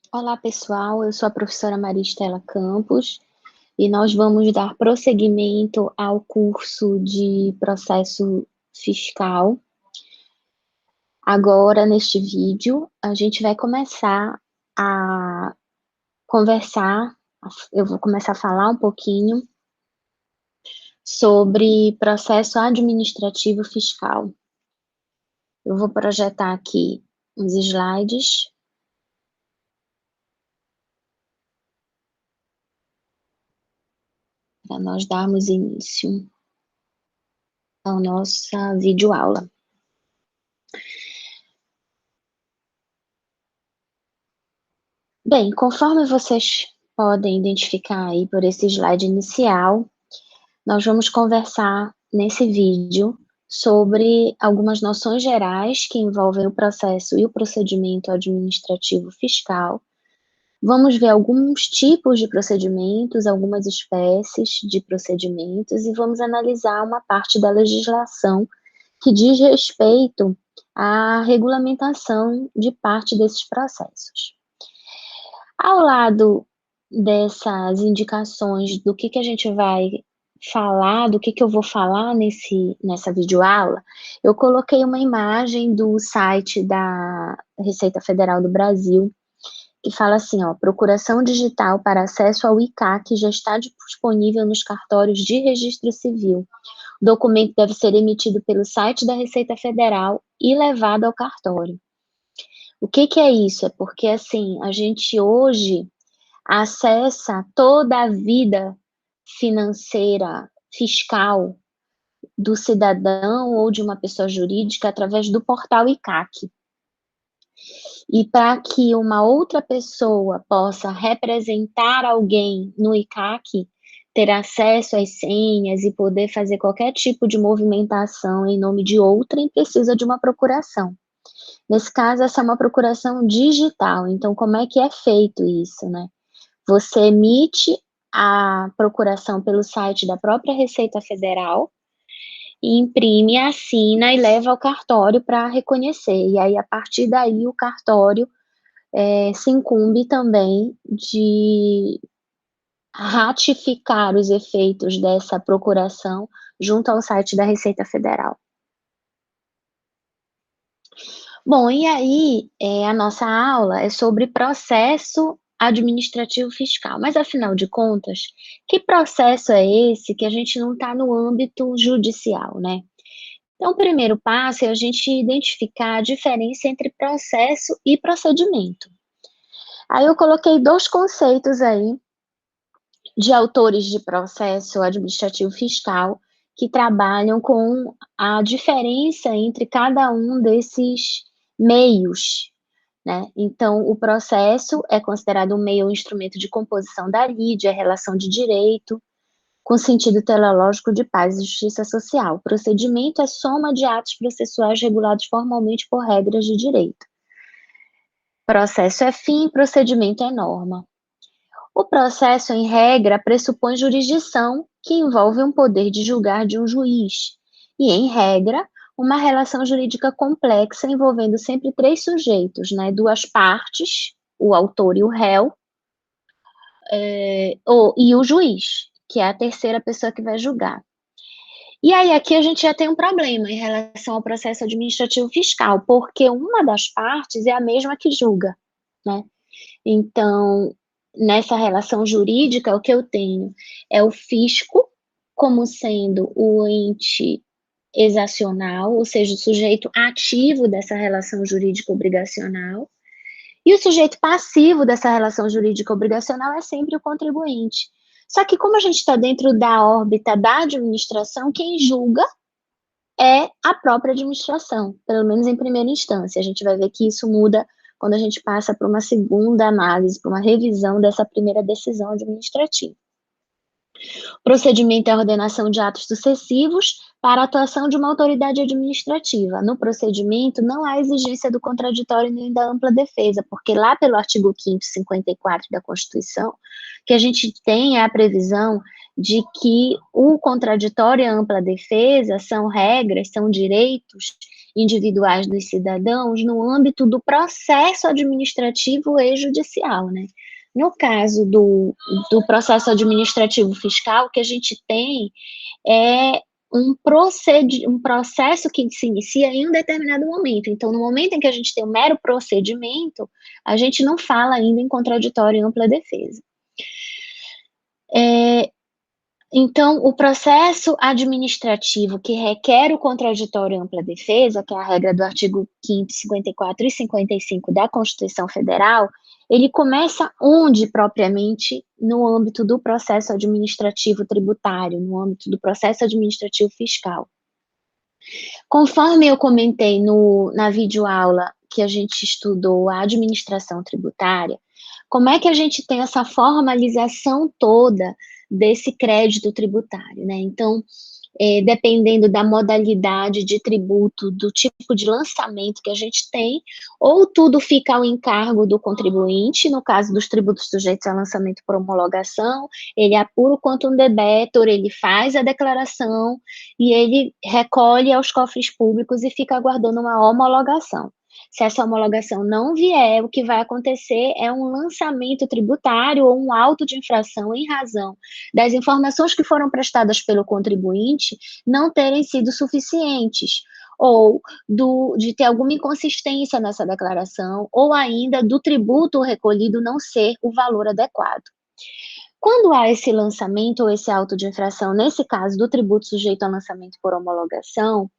Olá, pessoal. Eu sou a professora Maristela Campos e nós vamos dar prosseguimento ao curso de processo fiscal. Agora, neste vídeo, a gente vai começar a conversar, eu vou começar a falar um pouquinho sobre processo administrativo fiscal. Eu vou projetar aqui os slides para nós darmos início à nossa videoaula. Bem, conforme vocês podem identificar aí por esse slide inicial, nós vamos conversar nesse vídeo sobre algumas noções gerais que envolvem o processo e o procedimento administrativo fiscal. Vamos ver alguns tipos de procedimentos, algumas espécies de procedimentos e vamos analisar uma parte da legislação que diz respeito à regulamentação de parte desses processos. Ao lado dessas indicações do que a gente vai falar, do que eu vou falar nessa videoaula, eu coloquei uma imagem do site da Receita Federal do Brasil, que fala assim, ó, procuração digital para acesso ao ICAC já está disponível nos cartórios de registro civil. O documento deve ser emitido pelo site da Receita Federal e levado ao cartório. O que é isso? É porque, assim, a gente hoje acessa toda a vida financeira, fiscal do cidadão ou de uma pessoa jurídica através do portal ICAC. E para que uma outra pessoa possa representar alguém no ICAC, ter acesso às senhas e poder fazer qualquer tipo de movimentação em nome de outrem, precisa de uma procuração. Nesse caso, essa é uma procuração digital. Então, como é que é feito isso, né? Você emite a procuração pelo site da própria Receita Federal, imprime, assina e leva ao cartório para reconhecer. E aí, a partir daí, o cartório se incumbe também de ratificar os efeitos dessa procuração junto ao site da Receita Federal. Bom, e aí, a nossa aula é sobre processo administrativo fiscal, mas afinal de contas, que processo é esse que a gente não está no âmbito judicial, né? Então, o primeiro passo é a gente identificar a diferença entre processo e procedimento. Aí eu coloquei dois conceitos aí de autores de processo administrativo fiscal que trabalham com a diferença entre cada um desses meios, né? Então, o processo é considerado um meio ou instrumento de composição da lide, a relação de direito, com sentido teleológico de paz e justiça social. O procedimento é soma de atos processuais regulados formalmente por regras de direito. Processo é fim, procedimento é norma. O processo, em regra, pressupõe jurisdição, que envolve um poder de julgar de um juiz, e, em regra, uma relação jurídica complexa envolvendo sempre três sujeitos, né? Duas partes, o autor e o réu, e o juiz, que é a terceira pessoa que vai julgar. E aí, aqui a gente já tem um problema em relação ao processo administrativo fiscal, porque uma das partes é a mesma que julga, né? Então, nessa relação jurídica, o que eu tenho é o fisco como sendo o ente exacional, ou seja, o sujeito ativo dessa relação jurídica obrigacional, e o sujeito passivo dessa relação jurídica obrigacional é sempre o contribuinte. Só que como a gente está dentro da órbita da administração, quem julga é a própria administração, pelo menos em primeira instância. A gente vai ver que isso muda quando a gente passa para uma segunda análise, para uma revisão dessa primeira decisão administrativa. O procedimento é a ordenação de atos sucessivos para a atuação de uma autoridade administrativa. No procedimento, não há exigência do contraditório nem da ampla defesa, porque lá pelo artigo 5º, 54 da Constituição, que a gente tem a previsão de que o contraditório e a ampla defesa são regras, são direitos individuais dos cidadãos no âmbito do processo administrativo e judicial, né. No caso do processo administrativo fiscal, o que a gente tem é um processo que se inicia em um determinado momento. Então, no momento em que a gente tem um mero procedimento, a gente não fala ainda em contraditório e ampla defesa. Então, o processo administrativo que requer o contraditório e ampla defesa, que é a regra do artigo 5º, 54 e 55 da Constituição Federal, ele começa onde propriamente? No âmbito do processo administrativo tributário, no âmbito do processo administrativo fiscal. Conforme eu comentei na videoaula que a gente estudou a administração tributária, como é que a gente tem essa formalização toda desse crédito tributário, né? Então, dependendo da modalidade de tributo, do tipo de lançamento que a gente tem, ou tudo fica ao encargo do contribuinte, no caso dos tributos sujeitos a lançamento por homologação, ele apura o quantum debêtur, ele faz a declaração e ele recolhe aos cofres públicos e fica aguardando uma homologação. Se essa homologação não vier, o que vai acontecer é um lançamento tributário ou um auto de infração em razão das informações que foram prestadas pelo contribuinte não terem sido suficientes, ou de ter alguma inconsistência nessa declaração, ou ainda do tributo recolhido não ser o valor adequado. Quando há esse lançamento ou esse auto de infração, nesse caso do tributo sujeito a lançamento por homologação,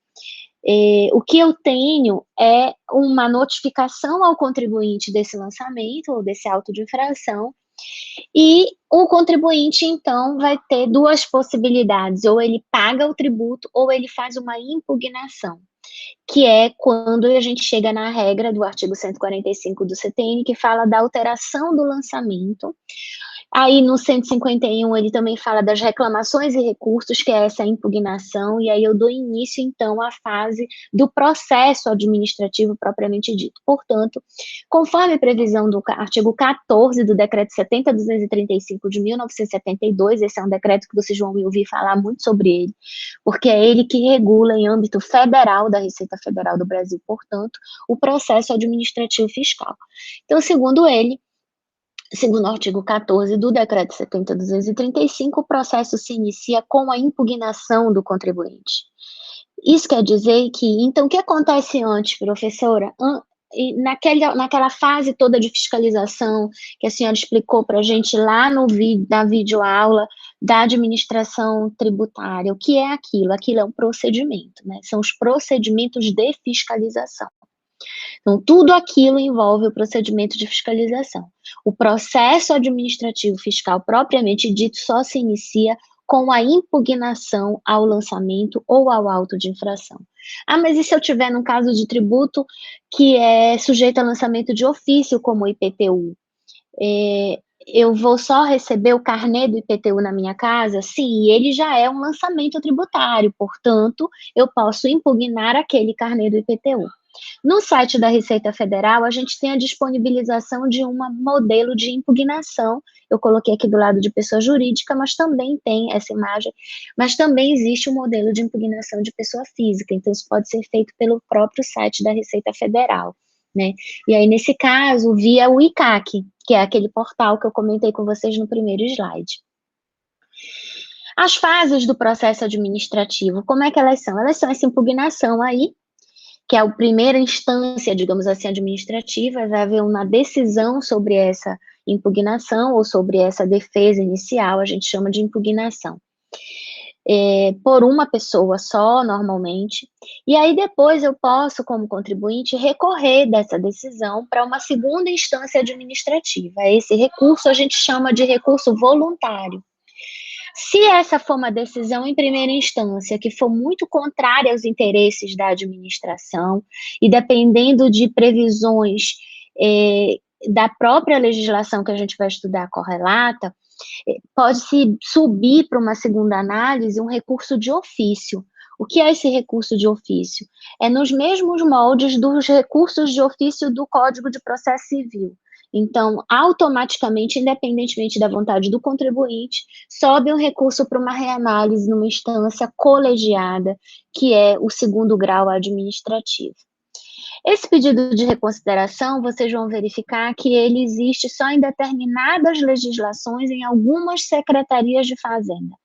o que eu tenho é uma notificação ao contribuinte desse lançamento ou desse auto de infração, e o contribuinte, então, vai ter duas possibilidades: ou ele paga o tributo ou ele faz uma impugnação, que é quando a gente chega na regra do artigo 145 do CTN, que fala da alteração do lançamento. Aí no 151 ele também fala das reclamações e recursos, que é essa impugnação, e aí eu dou início então à fase do processo administrativo propriamente dito. Portanto, conforme a previsão do artigo 14 do decreto 70.235 de 1972, esse é um decreto que vocês vão ouvir falar muito sobre ele, porque é ele que regula em âmbito federal da Receita Federal do Brasil, portanto, o processo administrativo fiscal. Então, segundo o artigo 14 do decreto 70.235, o processo se inicia com a impugnação do contribuinte. Isso quer dizer que, então, o que acontece antes, professora? Naquela fase toda de fiscalização que a senhora explicou para a gente lá na videoaula da administração tributária, o que é aquilo? Aquilo é um procedimento, né? São os procedimentos de fiscalização. Então, tudo aquilo envolve o procedimento de fiscalização. O processo administrativo fiscal propriamente dito só se inicia com a impugnação ao lançamento ou ao auto de infração. Mas e se eu tiver num caso de tributo que é sujeito a lançamento de ofício, como o IPTU? Eu vou só receber o carnê do IPTU na minha casa? Sim, e ele já é um lançamento tributário, portanto, eu posso impugnar aquele carnê do IPTU. No site da Receita Federal, a gente tem a disponibilização de um modelo de impugnação. Eu coloquei aqui do lado de pessoa jurídica, mas também tem essa imagem, mas também existe um modelo de impugnação de pessoa física, então isso pode ser feito pelo próprio site da Receita Federal, né? E aí, nesse caso, via o ICAC, que é aquele portal que eu comentei com vocês no primeiro slide. As fases do processo administrativo, como é que elas são? Elas são essa impugnação aí, que é a primeira instância, digamos assim, administrativa, vai haver uma decisão sobre essa impugnação ou sobre essa defesa inicial, a gente chama de impugnação. Por uma pessoa só, normalmente, e aí depois eu posso, como contribuinte, recorrer dessa decisão para uma segunda instância administrativa. Esse recurso a gente chama de recurso voluntário. Se essa for uma decisão em primeira instância que for muito contrária aos interesses da administração, e dependendo de previsões da própria legislação que a gente vai estudar correlata, pode-se subir para uma segunda análise um recurso de ofício. O que é esse recurso de ofício? É nos mesmos moldes dos recursos de ofício do Código de Processo Civil. Então, automaticamente, independentemente da vontade do contribuinte, sobe um recurso para uma reanálise numa instância colegiada, que é o segundo grau administrativo. Esse pedido de reconsideração, vocês vão verificar que ele existe só em determinadas legislações, em algumas secretarias de fazenda.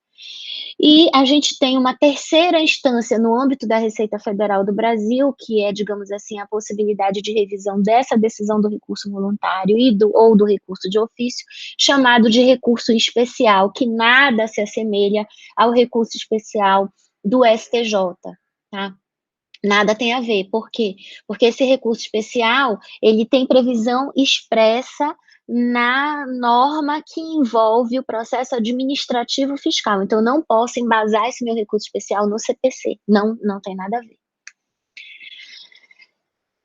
E a gente tem uma terceira instância no âmbito da Receita Federal do Brasil, que é, digamos assim, a possibilidade de revisão dessa decisão do recurso voluntário ou do recurso de ofício, chamado de recurso especial, que nada se assemelha ao recurso especial do STJ, tá? Nada tem a ver. Por quê? Porque esse recurso especial, ele tem previsão expressa na norma que envolve o processo administrativo fiscal. Então, eu não posso embasar esse meu recurso especial no CPC. Não, não tem nada a ver.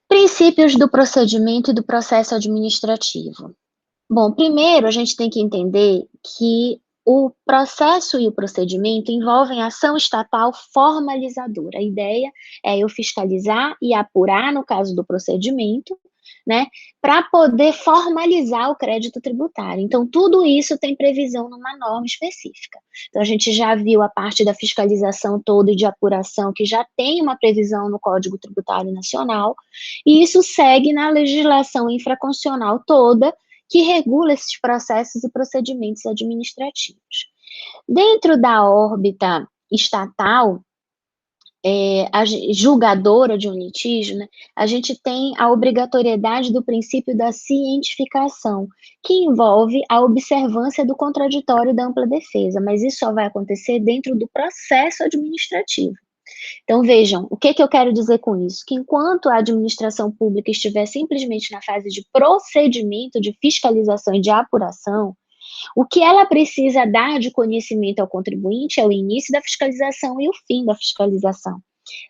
Princípios do procedimento e do processo administrativo. Bom, primeiro a gente tem que entender que o processo e o procedimento envolvem ação estatal formalizadora. A ideia é eu fiscalizar e apurar, no caso do procedimento, né, para poder formalizar o crédito tributário. Então, tudo isso tem previsão numa norma específica. Então, a gente já viu a parte da fiscalização toda e de apuração, que já tem uma previsão no Código Tributário Nacional, e isso segue na legislação infraconstitucional toda, que regula esses processos e procedimentos administrativos. Dentro da órbita estatal, julgadora de um litígio, né, a gente tem a obrigatoriedade do princípio da cientificação, que envolve a observância do contraditório e da ampla defesa, mas isso só vai acontecer dentro do processo administrativo. Então, vejam, o que eu quero dizer com isso? Que enquanto a administração pública estiver simplesmente na fase de procedimento, de fiscalização e de apuração, o que ela precisa dar de conhecimento ao contribuinte é o início da fiscalização e o fim da fiscalização.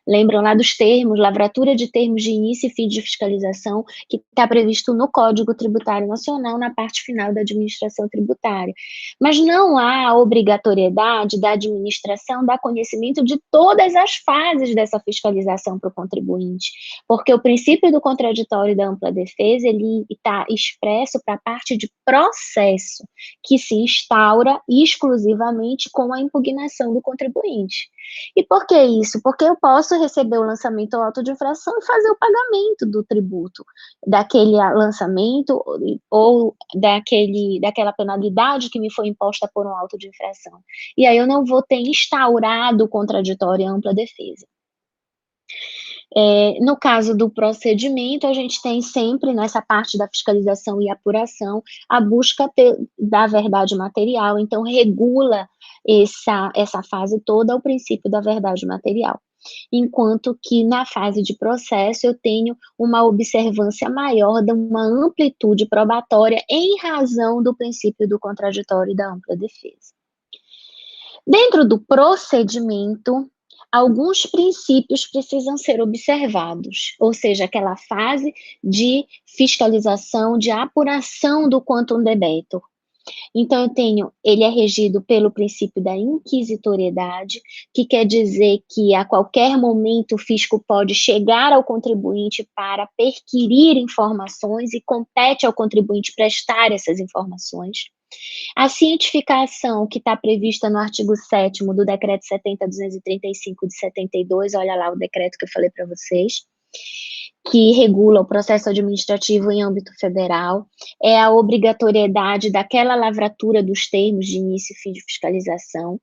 Lembram lá dos termos, lavratura de termos de início e fim de fiscalização, que está previsto no Código Tributário Nacional, na parte final da administração tributária. Mas não há obrigatoriedade da administração dar conhecimento de todas as fases dessa fiscalização para o contribuinte, porque o princípio do contraditório e da ampla defesa, ele está expresso para a parte de processo, que se instaura exclusivamente com a impugnação do contribuinte. E por que isso? Porque eu posso receber o lançamento ou auto de infração e fazer o pagamento do tributo daquele lançamento ou daquela penalidade que me foi imposta por um auto de infração. E aí eu não vou ter instaurado o contraditório e ampla defesa. No caso do procedimento, a gente tem sempre, nessa parte da fiscalização e apuração, a busca da verdade material, então regula essa fase toda o princípio da verdade material. Enquanto que na fase de processo eu tenho uma observância maior de uma amplitude probatória em razão do princípio do contraditório e da ampla defesa. Dentro do procedimento, alguns princípios precisam ser observados, ou seja, aquela fase de fiscalização, de apuração do quantum debetur. Então, ele é regido pelo princípio da inquisitoriedade, que quer dizer que a qualquer momento o fisco pode chegar ao contribuinte para perquirir informações e compete ao contribuinte prestar essas informações. A cientificação, que está prevista no artigo 7º do Decreto 70.235 de 72, olha lá o decreto que eu falei para vocês, que regula o processo administrativo em âmbito federal, é a obrigatoriedade daquela lavratura dos termos de início e fim de fiscalização.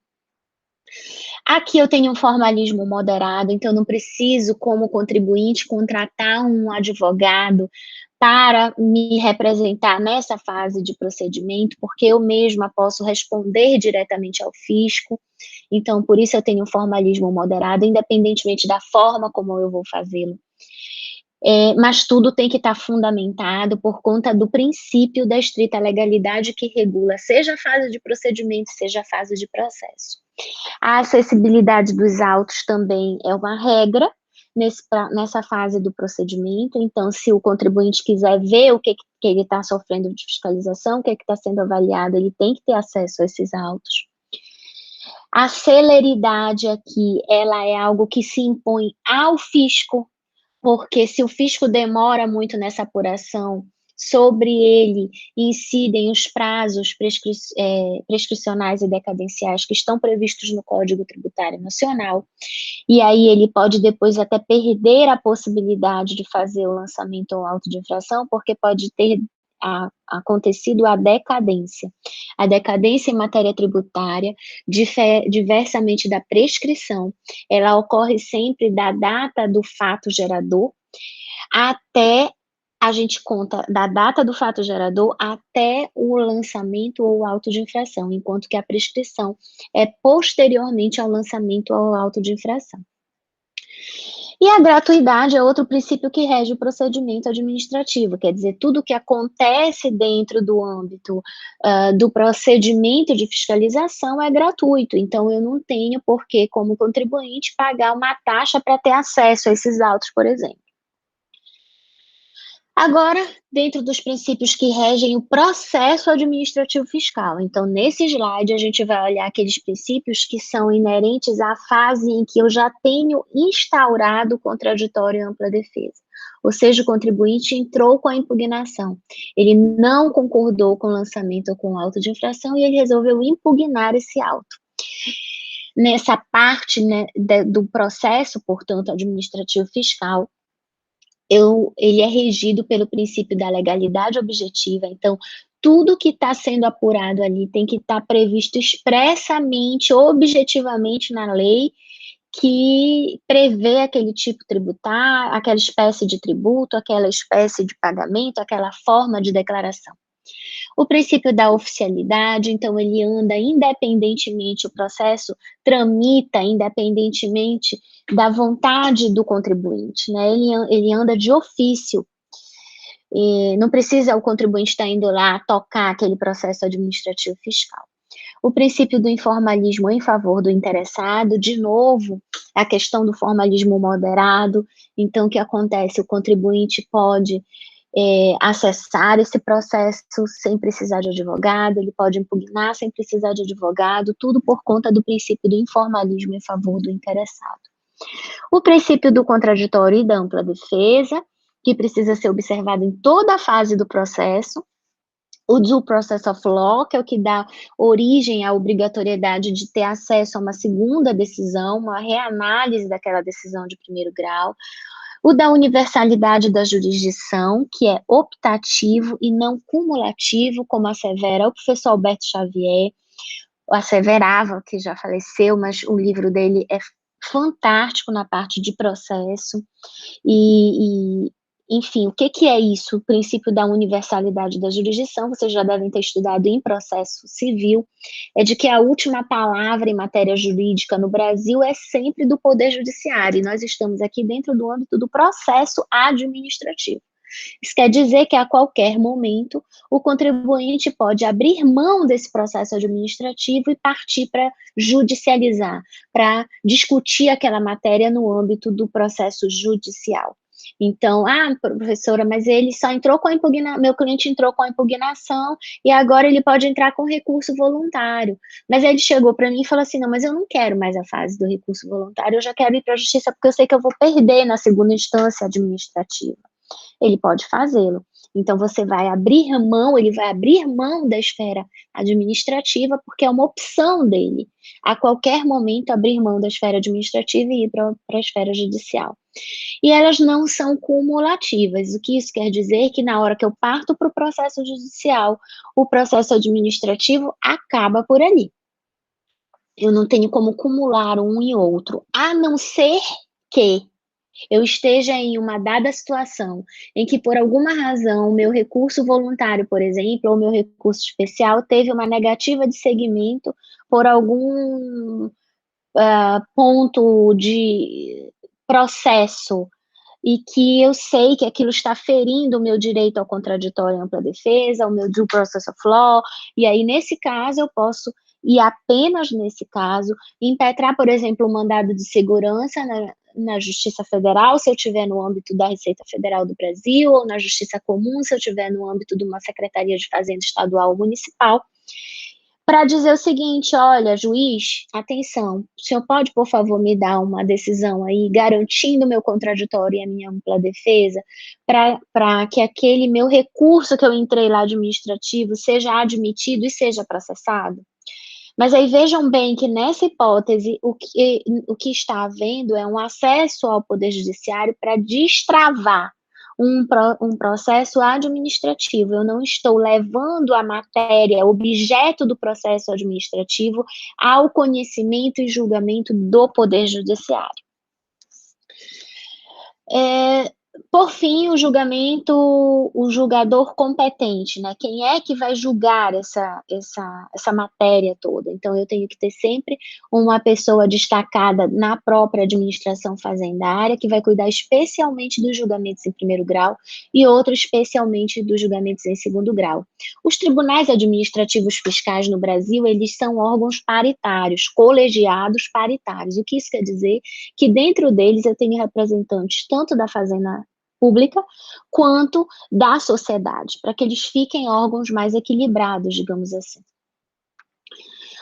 Aqui eu tenho um formalismo moderado, então eu não preciso, como contribuinte, contratar um advogado para me representar nessa fase de procedimento, porque eu mesma posso responder diretamente ao fisco, então por isso eu tenho um formalismo moderado, independentemente da forma como eu vou fazê-lo. Mas tudo tem que estar fundamentado por conta do princípio da estrita legalidade que regula, seja a fase de procedimento, seja a fase de processo. A acessibilidade dos autos também é uma regra nessa fase do procedimento, então se o contribuinte quiser ver o que ele está sofrendo de fiscalização, o que está sendo avaliado, ele tem que ter acesso a esses autos. A celeridade aqui, ela é algo que se impõe ao fisco, porque se o fisco demora muito nessa apuração, sobre ele incidem os prazos prescricionais e decadenciais que estão previstos no Código Tributário Nacional, e aí ele pode depois até perder a possibilidade de fazer o lançamento ou auto de infração, porque pode ter acontecido a decadência. A decadência em matéria tributária, diversamente da prescrição, ela ocorre sempre da data do fato gerador até, a gente conta da data do fato gerador até o lançamento ou auto de infração, enquanto que a prescrição é posteriormente ao lançamento ou auto de infração. E a gratuidade é outro princípio que rege o procedimento administrativo, quer dizer, tudo que acontece dentro do âmbito do procedimento de fiscalização é gratuito, então eu não tenho por que, como contribuinte, pagar uma taxa para ter acesso a esses autos, por exemplo. Agora, dentro dos princípios que regem o processo administrativo fiscal. Então, nesse slide, a gente vai olhar aqueles princípios que são inerentes à fase em que eu já tenho instaurado o contraditório e ampla defesa. Ou seja, o contribuinte entrou com a impugnação, ele não concordou com o lançamento ou com o auto de infração e ele resolveu impugnar esse auto. Nessa parte, né, do processo, portanto, administrativo fiscal, ele é regido pelo princípio da legalidade objetiva, então, tudo que está sendo apurado ali tem que estar previsto expressamente, objetivamente na lei, que prevê aquele tipo tributário, aquela espécie de tributo, aquela espécie de pagamento, aquela forma de declaração. O princípio da oficialidade, então, ele anda independentemente, o processo tramita independentemente da vontade do contribuinte, né? Ele anda de ofício. E não precisa o contribuinte estar indo lá tocar aquele processo administrativo fiscal. O princípio do informalismo em favor do interessado, de novo, a questão do formalismo moderado. Então, o que acontece? O contribuinte pode acessar esse processo sem precisar de advogado, ele pode impugnar sem precisar de advogado, tudo por conta do princípio do informalismo em favor do interessado. O princípio do contraditório e da ampla defesa, que precisa ser observado em toda a fase do processo. O due process of law, que é o que dá origem à obrigatoriedade de ter acesso a uma segunda decisão, uma reanálise daquela decisão de primeiro grau. O da universalidade da jurisdição, que é optativo e não cumulativo, como assevera o professor Alberto Xavier, asseverava, que já faleceu, mas o livro dele é fantástico na parte de processo, enfim, o que é isso? O princípio da universalidade da jurisdição, vocês já devem ter estudado em processo civil, é de que a última palavra em matéria jurídica no Brasil é sempre do Poder Judiciário, e nós estamos aqui dentro do âmbito do processo administrativo. Isso quer dizer que a qualquer momento o contribuinte pode abrir mão desse processo administrativo e partir para judicializar, para discutir aquela matéria no âmbito do processo judicial. Então, professora, mas ele só entrou com a impugnação, meu cliente entrou com a impugnação e agora ele pode entrar com recurso voluntário. Mas ele chegou para mim e falou assim, não, mas eu não quero mais a fase do recurso voluntário, eu já quero ir para a justiça porque eu sei que eu vou perder na segunda instância administrativa. Ele pode fazê-lo. Então, você vai abrir mão, ele vai abrir mão da esfera administrativa, porque é uma opção dele, a qualquer momento, abrir mão da esfera administrativa e ir para a esfera judicial. E elas não são cumulativas. O que isso quer dizer? Que na hora que eu parto para o processo judicial, o processo administrativo acaba por ali. Eu não tenho como cumular um e outro, a não ser que eu esteja em uma dada situação em que, por alguma razão, o meu recurso voluntário, por exemplo, ou meu recurso especial, teve uma negativa de segmento por algum ponto de processo, e que eu sei que aquilo está ferindo o meu direito ao contraditório e ampla defesa, o meu due process of law, e aí, nesse caso, eu posso, e apenas nesse caso, impetrar, por exemplo, um mandado de segurança na Justiça Federal, se eu estiver no âmbito da Receita Federal do Brasil, ou na Justiça Comum, se eu estiver no âmbito de uma Secretaria de Fazenda Estadual ou Municipal, para dizer o seguinte: "Olha, juiz, atenção, o senhor pode, por favor, me dar uma decisão aí, garantindo o meu contraditório e a minha ampla defesa, para que aquele meu recurso que eu entrei lá administrativo seja admitido e seja processado?". Mas aí vejam bem que nessa hipótese o que está havendo é um acesso ao poder judiciário para destravar um processo administrativo. Eu não estou levando a matéria, objeto do processo administrativo, ao conhecimento e julgamento do poder judiciário. Por fim, o julgamento, o julgador competente, né, quem é que vai julgar essa matéria toda? Então eu tenho que ter sempre uma pessoa destacada na própria administração fazendária, que vai cuidar especialmente dos julgamentos em primeiro grau e outra especialmente dos julgamentos em segundo grau. Os tribunais administrativos fiscais no Brasil, eles são órgãos paritários, colegiados paritários. O que isso quer dizer? Que dentro deles eu tenho representantes tanto da Fazenda Pública quanto da sociedade, para que eles fiquem órgãos mais equilibrados, digamos assim.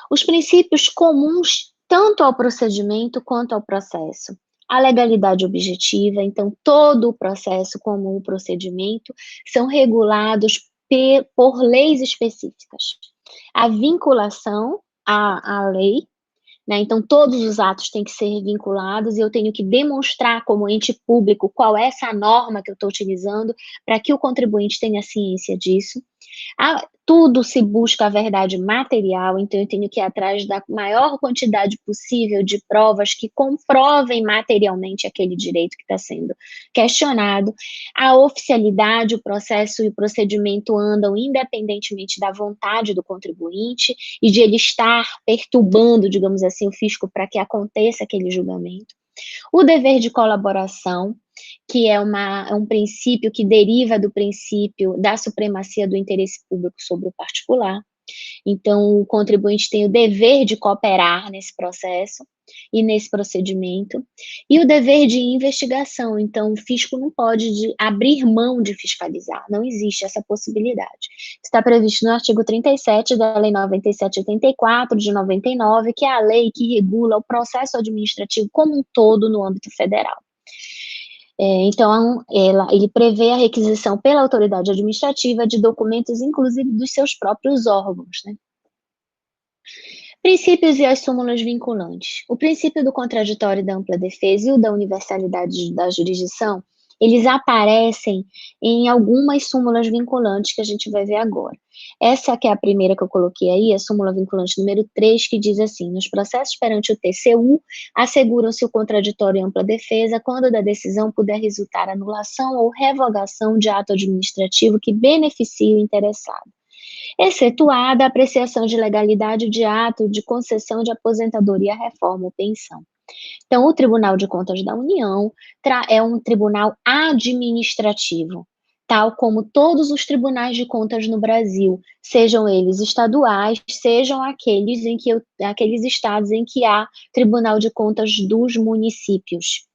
Os princípios comuns tanto ao procedimento quanto ao processo. A legalidade objetiva, então todo o processo como o procedimento são regulados por leis específicas. A vinculação à lei, né, então todos os atos têm que ser vinculados e eu tenho que demonstrar como ente público qual é essa norma que eu estou utilizando para que o contribuinte tenha ciência disso. Tudo se busca a verdade material, então eu tenho que ir atrás da maior quantidade possível de provas que comprovem materialmente aquele direito que está sendo questionado. A oficialidade, o processo e o procedimento andam independentemente da vontade do contribuinte e de ele estar perturbando, digamos assim, o fisco para que aconteça aquele julgamento. O dever de colaboração, que é um princípio que deriva do princípio da supremacia do interesse público sobre o particular. Então, o contribuinte tem o dever de cooperar nesse processo e nesse procedimento, e o dever de investigação. Então, o fisco não pode abrir mão de fiscalizar, não existe essa possibilidade. Está previsto no artigo 37 da Lei 97/84 de 99, que é a lei que regula o processo administrativo como um todo no âmbito federal. Então, ele prevê a requisição pela autoridade administrativa de documentos, inclusive dos seus próprios órgãos, né? Princípios e as súmulas vinculantes. O princípio do contraditório e da ampla defesa e o da universalidade da jurisdição, eles aparecem em algumas súmulas vinculantes que a gente vai ver agora. Essa que é a primeira que eu coloquei aí, a súmula vinculante número 3, que diz assim: nos processos perante o TCU, asseguram-se o contraditório e ampla defesa quando da decisão puder resultar anulação ou revogação de ato administrativo que beneficie o interessado, excetuada a apreciação de legalidade de ato de concessão de aposentadoria, reforma ou pensão. Então, o Tribunal de Contas da União é um tribunal administrativo, tal como todos os tribunais de contas no Brasil, sejam eles estaduais, sejam aqueles estados em que há Tribunal de Contas dos municípios.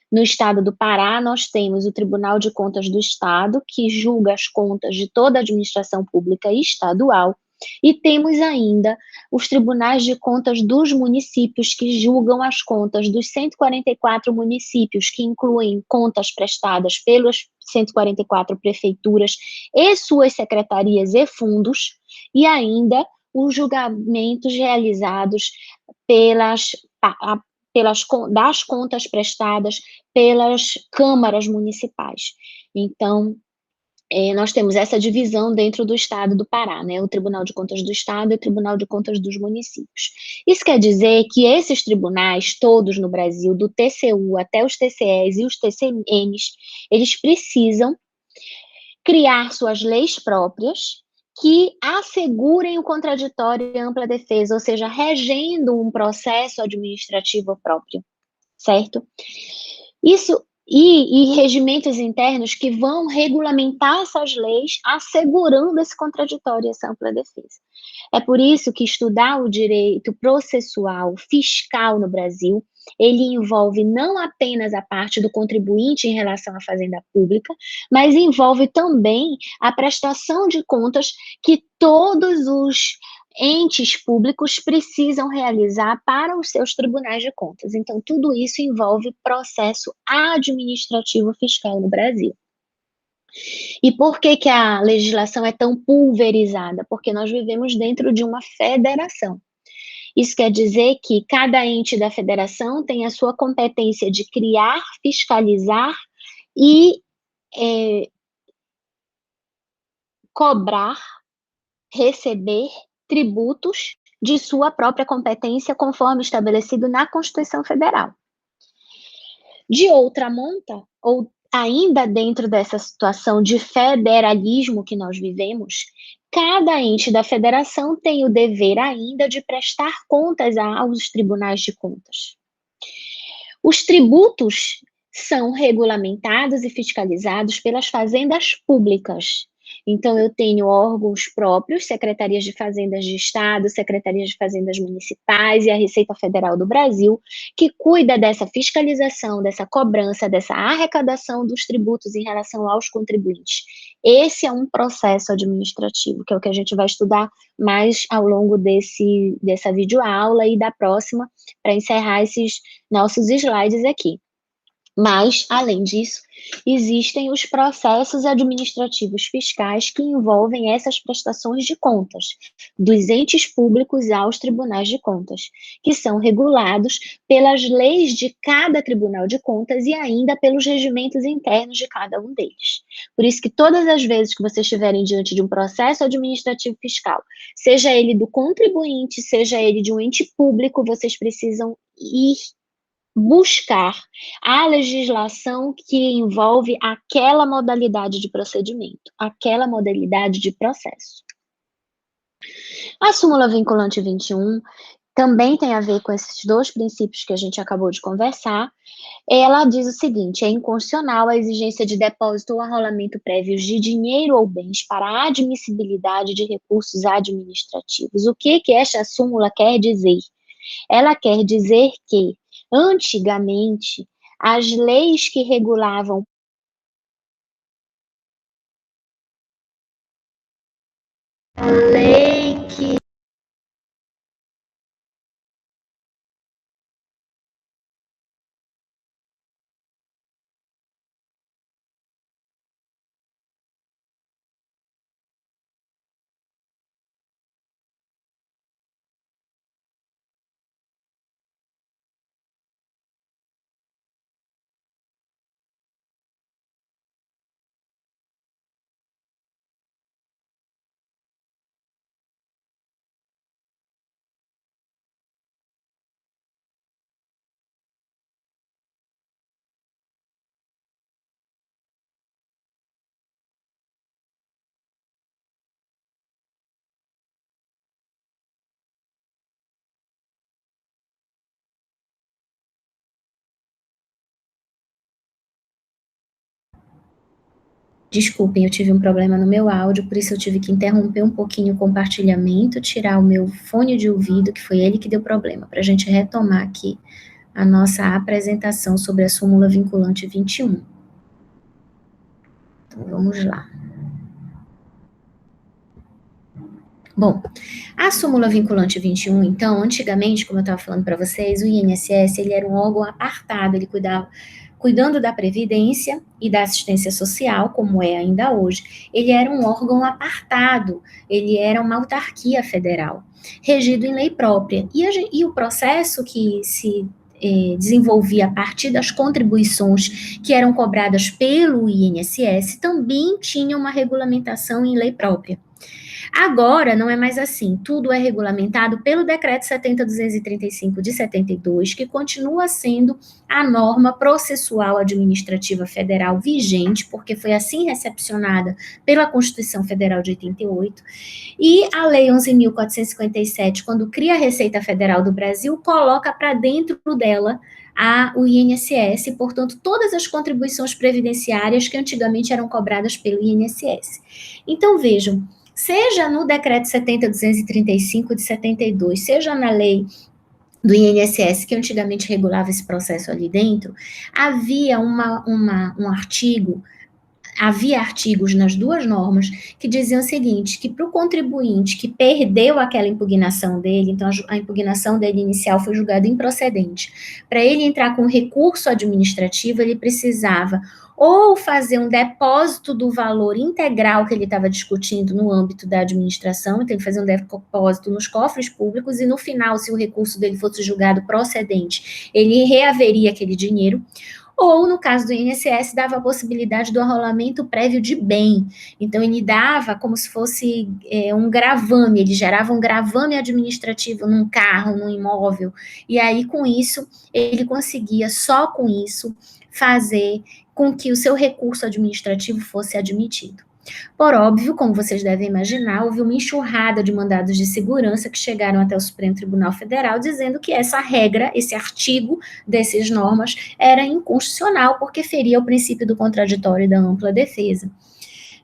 No estado do Pará, nós temos o Tribunal de Contas do Estado, que julga as contas de toda a administração pública estadual, e temos ainda os tribunais de contas dos municípios, que julgam as contas dos 144 municípios, que incluem contas prestadas pelas 144 prefeituras e suas secretarias e fundos, e ainda os julgamentos realizados das contas prestadas pelas câmaras municipais. Então, nós temos essa divisão dentro do estado do Pará, né? O Tribunal de Contas do Estado e o Tribunal de Contas dos municípios. Isso quer dizer que esses tribunais, todos no Brasil, do TCU até os TCEs e os TCNs, eles precisam criar suas leis próprias que assegurem o contraditório e ampla defesa, ou seja, regendo um processo administrativo próprio, certo? Isso e regimentos internos que vão regulamentar essas leis, assegurando esse contraditório e essa ampla defesa. É por isso que estudar o direito processual fiscal no Brasil, ele envolve não apenas a parte do contribuinte em relação à fazenda pública, mas envolve também a prestação de contas que todos os entes públicos precisam realizar para os seus tribunais de contas. Então, tudo isso envolve processo administrativo fiscal no Brasil. E por que que a legislação é tão pulverizada? Porque nós vivemos dentro de uma federação. Isso quer dizer que cada ente da federação tem a sua competência de criar, fiscalizar e cobrar, receber tributos de sua própria competência, conforme estabelecido na Constituição Federal. De outra monta, ou ainda dentro dessa situação de federalismo que nós vivemos, cada ente da federação tem o dever ainda de prestar contas aos tribunais de contas. Os tributos são regulamentados e fiscalizados pelas fazendas públicas. Então, eu tenho órgãos próprios, secretarias de fazendas de estado, secretarias de fazendas municipais e a Receita Federal do Brasil, que cuida dessa fiscalização, dessa cobrança, dessa arrecadação dos tributos em relação aos contribuintes. Esse é um processo administrativo, que é o que a gente vai estudar mais ao longo dessa videoaula e da próxima, para encerrar esses nossos slides aqui. Mas, além disso, existem os processos administrativos fiscais que envolvem essas prestações de contas, dos entes públicos aos tribunais de contas, que são regulados pelas leis de cada tribunal de contas e ainda pelos regimentos internos de cada um deles. Por isso que todas as vezes que vocês estiverem diante de um processo administrativo fiscal, seja ele do contribuinte, seja ele de um ente público, vocês precisam ir buscar a legislação que envolve aquela modalidade de procedimento, aquela modalidade de processo. A súmula vinculante 21 também tem a ver com esses dois princípios que a gente acabou de conversar. Ela diz o seguinte: é inconstitucional a exigência de depósito ou arrolamento prévios de dinheiro ou bens para a admissibilidade de recursos administrativos. O que que esta súmula quer dizer? Ela quer dizer que, antigamente, as leis que regulavam a lei que Desculpem, eu tive um problema no meu áudio, por isso eu tive que interromper um pouquinho o compartilhamento, tirar o meu fone de ouvido, que foi ele que deu problema, para a gente retomar aqui a nossa apresentação sobre a súmula vinculante 21. Então, vamos lá. Bom, a súmula vinculante 21, então, antigamente, como eu estava falando para vocês, o INSS, ele era um órgão apartado, ele cuidando da previdência e da assistência social, como é ainda hoje, ele era um órgão apartado, ele era uma autarquia federal, regido em lei própria. E o processo que se desenvolvia a partir das contribuições que eram cobradas pelo INSS também tinha uma regulamentação em lei própria. Agora, não é mais assim, tudo é regulamentado pelo Decreto 70.235 de 72, que continua sendo a norma processual administrativa federal vigente, porque foi assim recepcionada pela Constituição Federal de 88, e a Lei 11.457, quando cria a Receita Federal do Brasil, coloca para dentro dela o INSS, portanto, todas as contribuições previdenciárias que antigamente eram cobradas pelo INSS. Então, vejam, seja no Decreto 70.235 de 72, seja na lei do INSS, que antigamente regulava esse processo ali dentro, havia um artigo havia artigos nas duas normas que diziam o seguinte, que para o contribuinte que perdeu aquela impugnação dele, então a impugnação dele inicial foi julgada improcedente, para ele entrar com recurso administrativo, ele precisava ou fazer um depósito do valor integral que ele estava discutindo no âmbito da administração, então ele fazia um depósito nos cofres públicos, e no final, se o recurso dele fosse julgado procedente, ele reaveria aquele dinheiro, ou, no caso do INSS, dava a possibilidade do arrolamento prévio de bem. Então, ele dava como se fosse um gravame, ele gerava um gravame administrativo num carro, num imóvel, e aí, com isso, ele conseguia, só com isso, fazer com que o seu recurso administrativo fosse admitido. Por óbvio, como vocês devem imaginar, houve uma enxurrada de mandados de segurança que chegaram até o Supremo Tribunal Federal dizendo que essa regra, esse artigo dessas normas era inconstitucional porque feria o princípio do contraditório e da ampla defesa,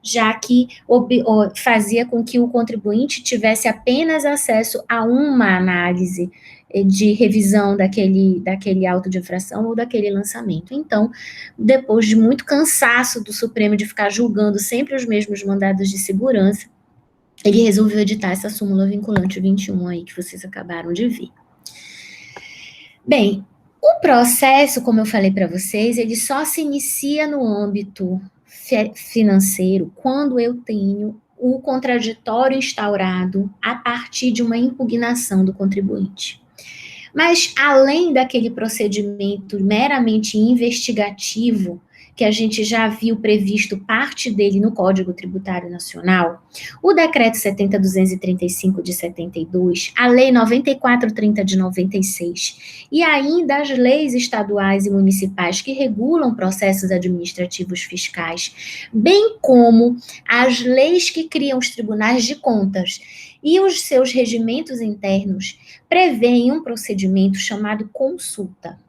já que fazia com que o contribuinte tivesse apenas acesso a uma análise de revisão daquele auto de infração ou daquele lançamento. Então, depois de muito cansaço do Supremo de ficar julgando sempre os mesmos mandados de segurança, ele resolveu editar essa súmula vinculante 21 aí que vocês acabaram de ver. Bem, o processo, como eu falei para vocês, ele só se inicia no âmbito financeiro quando eu tenho o contraditório instaurado a partir de uma impugnação do contribuinte. Mas, além daquele procedimento meramente investigativo, que a gente já viu previsto parte dele no Código Tributário Nacional, o Decreto 70.235 de 72, a Lei 9430 de 96, e ainda as leis estaduais e municipais que regulam processos administrativos fiscais, bem como as leis que criam os tribunais de contas e os seus regimentos internos, prevêem um procedimento chamado consulta.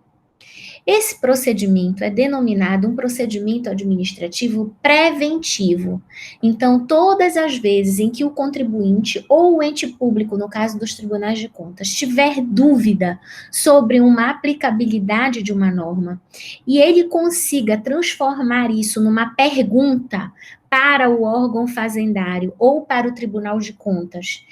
Esse procedimento é denominado um procedimento administrativo preventivo. Então, todas as vezes em que o contribuinte ou o ente público, no caso dos tribunais de contas, tiver dúvida sobre uma aplicabilidade de uma norma e ele consiga transformar isso numa pergunta para o órgão fazendário ou para o Tribunal de Contas,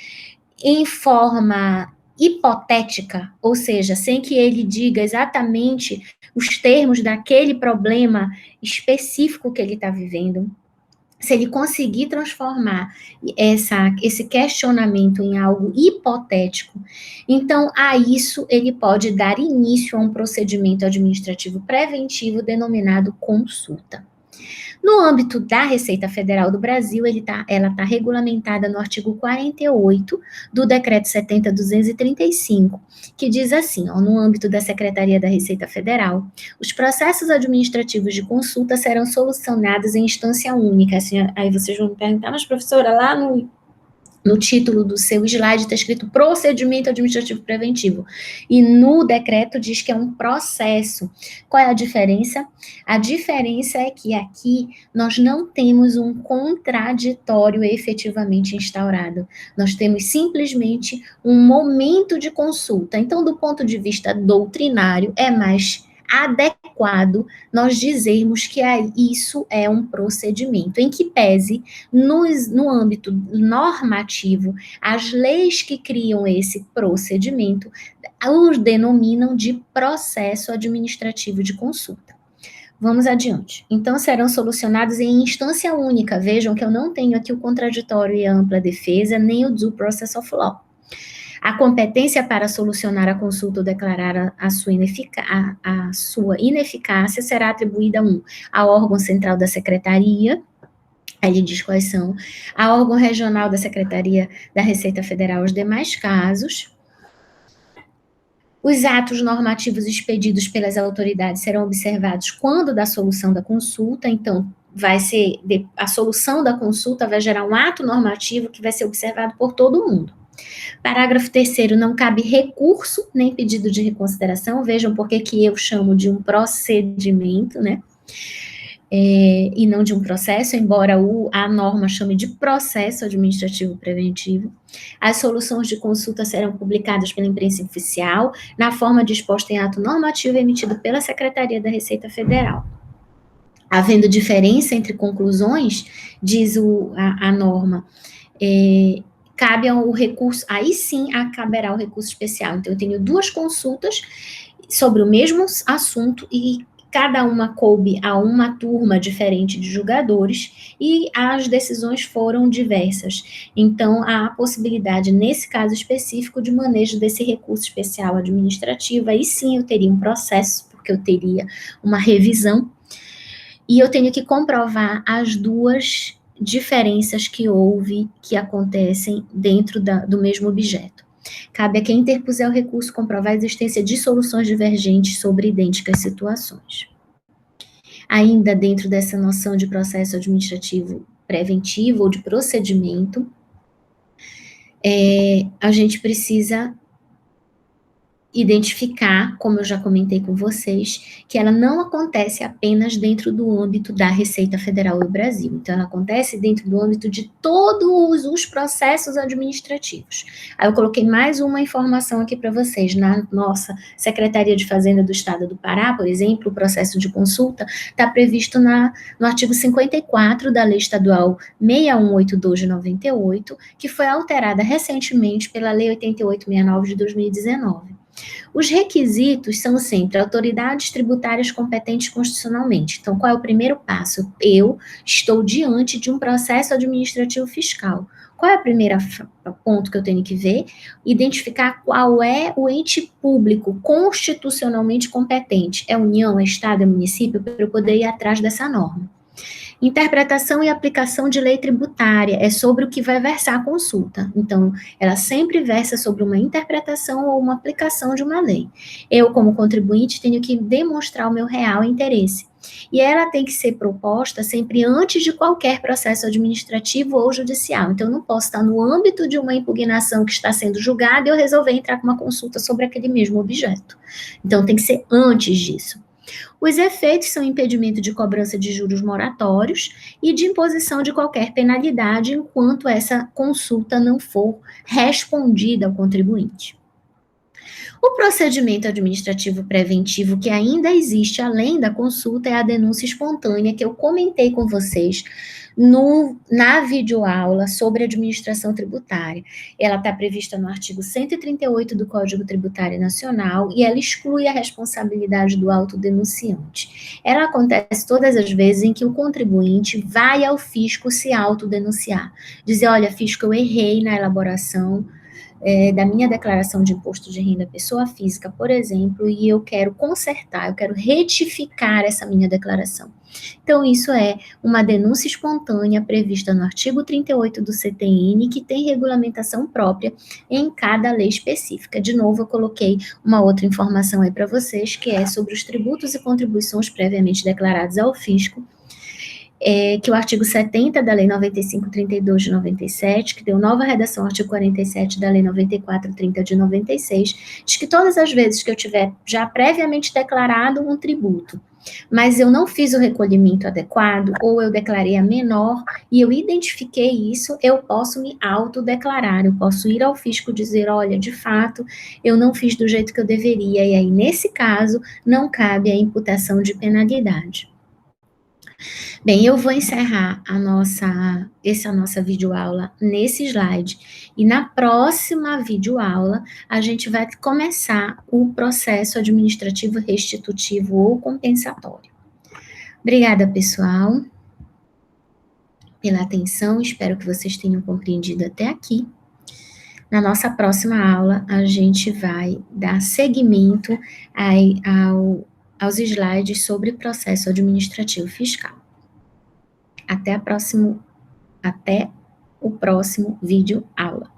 em forma hipotética, ou seja, sem que ele diga exatamente os termos daquele problema específico que ele está vivendo, se ele conseguir transformar esse questionamento em algo hipotético, então a isso ele pode dar início a um procedimento administrativo preventivo denominado consulta. No âmbito da Receita Federal do Brasil, ela está regulamentada no artigo 48 do Decreto 70.235, que diz assim, no âmbito da Secretaria da Receita Federal, os processos administrativos de consulta serão solucionados em instância única. Assim, aí vocês vão me perguntar, mas professora, lá no título do seu slide está escrito procedimento administrativo preventivo. E no decreto diz que é um processo. Qual é a diferença? A diferença é que aqui nós não temos um contraditório efetivamente instaurado. Nós temos simplesmente um momento de consulta. Então, do ponto de vista doutrinário, é mais adequado nós dizermos que isso é um procedimento, em que pese no âmbito normativo, as leis que criam esse procedimento os denominam de processo administrativo de consulta. Vamos adiante. Então, serão solucionados em instância única. Vejam que eu não tenho aqui o contraditório e a ampla defesa, nem o due process of law. A competência para solucionar a consulta ou declarar a sua ineficácia será atribuída ao órgão central da secretaria, aí ele diz quais são, ao órgão regional da Secretaria da Receita Federal os demais casos. Os atos normativos expedidos pelas autoridades serão observados quando da solução da consulta, então a solução da consulta vai gerar um ato normativo que vai ser observado por todo mundo. Parágrafo 3º, não cabe recurso nem pedido de reconsideração, vejam por que eu chamo de um procedimento, né, e não de um processo, embora a norma chame de processo administrativo preventivo. As soluções de consulta serão publicadas pela imprensa oficial, na forma disposta em ato normativo emitido pela Secretaria da Receita Federal. Havendo diferença entre conclusões, diz a norma, cabe ao recurso, aí sim caberá o recurso especial. Então, eu tenho duas consultas sobre o mesmo assunto e cada uma coube a uma turma diferente de julgadores e as decisões foram diversas. Então, há a possibilidade, nesse caso específico, de manejo desse recurso especial administrativo. Aí sim eu teria um processo, porque eu teria uma revisão, e eu tenho que comprovar as duas diferenças que houve, que acontecem dentro do mesmo objeto. Cabe a quem interpuser o recurso comprovar a existência de soluções divergentes sobre idênticas situações. Ainda dentro dessa noção de processo administrativo preventivo ou de procedimento, a gente precisa identificar, como eu já comentei com vocês, que ela não acontece apenas dentro do âmbito da Receita Federal do Brasil. Então, ela acontece dentro do âmbito de todos os processos administrativos. Aí eu coloquei mais uma informação aqui para vocês. Na nossa Secretaria de Fazenda do Estado do Pará, por exemplo, o processo de consulta está previsto no artigo 54 da Lei Estadual 6182 de 98, que foi alterada recentemente pela Lei 8869 de 2019. Os requisitos são sempre autoridades tributárias competentes constitucionalmente. Então, qual é o primeiro passo? Eu estou diante de um processo administrativo fiscal. Qual é o primeiro ponto que eu tenho que ver? Identificar qual é o ente público constitucionalmente competente. É União, é Estado, é município, para eu poder ir atrás dessa norma. Interpretação e aplicação de lei tributária é sobre o que vai versar a consulta. Então, ela sempre versa sobre uma interpretação ou uma aplicação de uma lei. Eu, como contribuinte, tenho que demonstrar o meu real interesse. E ela tem que ser proposta sempre antes de qualquer processo administrativo ou judicial. Então, eu não posso estar no âmbito de uma impugnação que está sendo julgada e eu resolver entrar com uma consulta sobre aquele mesmo objeto. Então, tem que ser antes disso. Os efeitos são impedimento de cobrança de juros moratórios e de imposição de qualquer penalidade enquanto essa consulta não for respondida ao contribuinte. O procedimento administrativo preventivo que ainda existe além da consulta é a denúncia espontânea, que eu comentei com vocês na videoaula sobre administração tributária. Ela está prevista no artigo 138 do Código Tributário Nacional e ela exclui a responsabilidade do autodenunciante. Ela acontece todas as vezes em que o contribuinte vai ao fisco se autodenunciar. Dizer, olha, fisco, eu errei na elaboração da minha declaração de imposto de renda pessoa física, por exemplo, e eu quero consertar, eu quero retificar essa minha declaração. Então, isso é uma denúncia espontânea prevista no artigo 38 do CTN, que tem regulamentação própria em cada lei específica. De novo, eu coloquei uma outra informação aí para vocês, que é sobre os tributos e contribuições previamente declarados ao fisco, que o artigo 70 da Lei 9532 de 97, que deu nova redação ao artigo 47 da Lei 9430 de 96, diz que todas as vezes que eu tiver já previamente declarado um tributo, mas eu não fiz o recolhimento adequado, ou eu declarei a menor, e eu identifiquei isso, eu posso me autodeclarar, eu posso ir ao fisco e dizer, olha, de fato, eu não fiz do jeito que eu deveria, e aí, nesse caso, não cabe a imputação de penalidade. Bem, eu vou encerrar essa nossa videoaula nesse slide, e na próxima videoaula a gente vai começar o processo administrativo restitutivo ou compensatório. Obrigada, pessoal, pela atenção, espero que vocês tenham compreendido até aqui. Na nossa próxima aula, a gente vai dar seguimento aos slides sobre processo administrativo fiscal. Até o próximo vídeo aula.